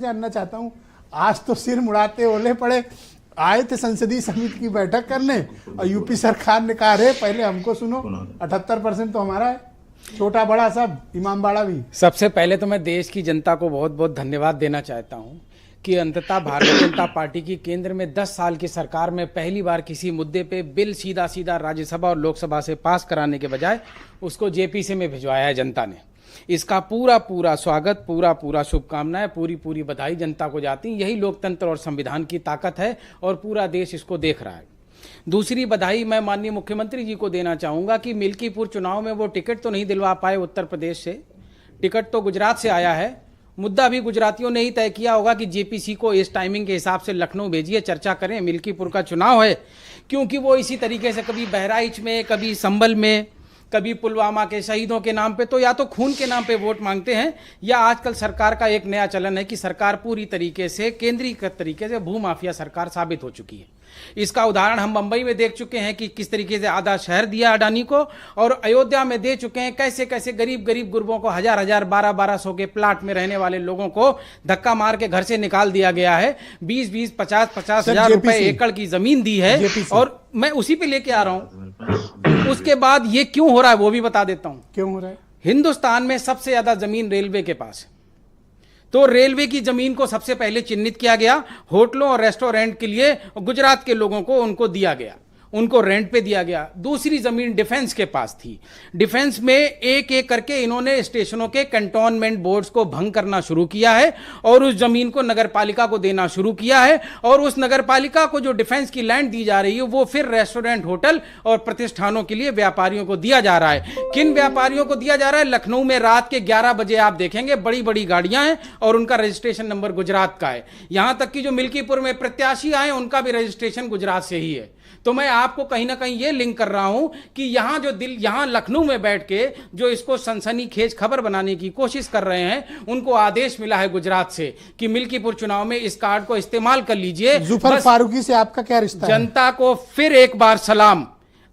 जानना चाहता हूँ, आज तो सिर मुड़ाते ओले पड़े आए थे संसदीय समिति की बैठक करने और यूपी सरकार ने कहा रे पहले हमको सुनो, 78% तो हमारा है, छोटा बड़ा सब, इमामबाड़ा भी। सबसे पहले तो मैं देश की जनता को बहुत बहुत धन्यवाद देना चाहता हूं कि अंततः भारतीय जनता पार्टी की केंद्र में 10 साल की सरकार में पहली बार किसी मुद्दे पे बिल सीधा सीधा राज्यसभा और लोकसभा से पास कराने के बजाय उसको जेपीसी में भिजवाया है जनता ने। इसका पूरा पूरा स्वागत, पूरा शुभकामनाएं, पूरी बधाई जनता को जाती। यही लोकतंत्र और संविधान की ताकत है और पूरा देश इसको देख रहा है। दूसरी बधाई मैं माननीय मुख्यमंत्री जी को देना चाहूंगा कि मिल्कीपुर चुनाव में वो टिकट तो नहीं दिलवा पाए उत्तर प्रदेश से, टिकट तो गुजरात से आया है। मुद्दा भी गुजरातियों ने ही तय किया होगा कि जेपीसी को इस टाइमिंग के हिसाब से लखनऊ भेजिए, चर्चा करें। मिल्कीपुर का चुनाव है, क्योंकि वो इसी तरीके से कभी बहराइच में, कभी संभल में, कभी पुलवामा के शहीदों के नाम पे तो या तो खून के नाम पे वोट मांगते हैं, या आजकल सरकार का एक नया चलन है कि सरकार पूरी तरीके से केंद्रीकृत तरीके से भूमाफिया सरकार साबित हो चुकी है। इसका उदाहरण हम मुंबई में देख चुके हैं कि किस तरीके से आधा शहर दिया अडानी को, और अयोध्या में दे चुके हैं कैसे कैसे गरीब गुरबों को 1000 1200 के प्लाट में रहने वाले लोगों को धक्का मार के घर से निकाल दिया गया है। 20 50 हजार रुपए एकड़ की जमीन दी है, और मैं उसी पे लेके आ रहा हूं। उसके बाद ये क्यों हो रहा है वो भी बता देता हूं। क्यों हो रहा है? हिंदुस्तान में सबसे ज्यादा जमीन रेलवे के पास है, तो रेलवे की जमीन को सबसे पहले चिन्हित किया गया, होटलों और रेस्टोरेंट के लिए गुजरात के लोगों को उनको दिया गया, उनको रेंट पे दिया गया। दूसरी जमीन डिफेंस के पास थी। डिफेंस में एक एक करके इन्होंने स्टेशनों के कंटोनमेंट बोर्ड्स को भंग करना शुरू किया है और उस जमीन को नगरपालिका को देना शुरू किया है, और उस नगरपालिका को जो डिफेंस की लैंड दी जा रही है वो फिर रेस्टोरेंट, होटल और प्रतिष्ठानों के लिए व्यापारियों को दिया जा रहा है। किन व्यापारियों को दिया जा रहा है? लखनऊ में रात के 11 बजे आप देखेंगे बड़ी बड़ी गाड़ियां हैं और उनका रजिस्ट्रेशन नंबर गुजरात का है। यहां तक कि जो मिल्कीपुर में प्रत्याशी आए उनका भी रजिस्ट्रेशन गुजरात से ही है। तो मैं आपको कहीं ना कहीं ये लिंक कर रहा हूं कि यहां लखनऊ में बैठ के जो इसको सनसनीखेज खबर बनाने की कोशिश कर रहे हैं, उनको आदेश मिला है गुजरात से कि मिल्कीपुर चुनाव में इस कार्ड को इस्तेमाल कर लीजिए। जुफर फारूकी से आपका क्या रिश्ता है? जनता को फिर एक बार सलाम।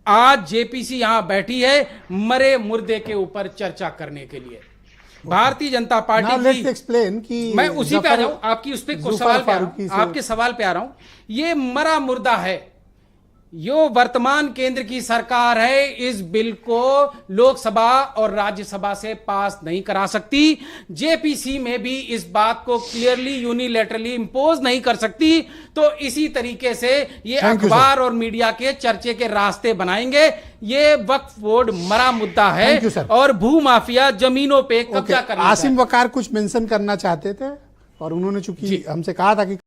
आज जेपीसी यहां बैठी है मरे मुर्दे के ऊपर चर्चा करने के लिए। भारतीय जनता पार्टी की एक्सप्लेन कि मैं उसी पे आ रहा हूं, आपकी उस पर सवाल पे, आपके सवाल पे आ रहा हूं। ये मरा मुर्दा है, यो वर्तमान केंद्र की सरकार है, इस बिल को लोकसभा और राज्यसभा से पास नहीं करा सकती। जेपीसी में भी इस बात को क्लियरली यूनिलैटरली इंपोज नहीं कर सकती। तो इसी तरीके से ये अखबार और मीडिया के चर्चे के रास्ते बनाएंगे। ये वक्फ बोर्ड मरा मुद्दा है और भूमाफिया जमीनों पे कब्जा करना। आसिम वकार कुछ मेंशन करना चाहते थे और उन्होंने चूंकि हमसे कहा था कि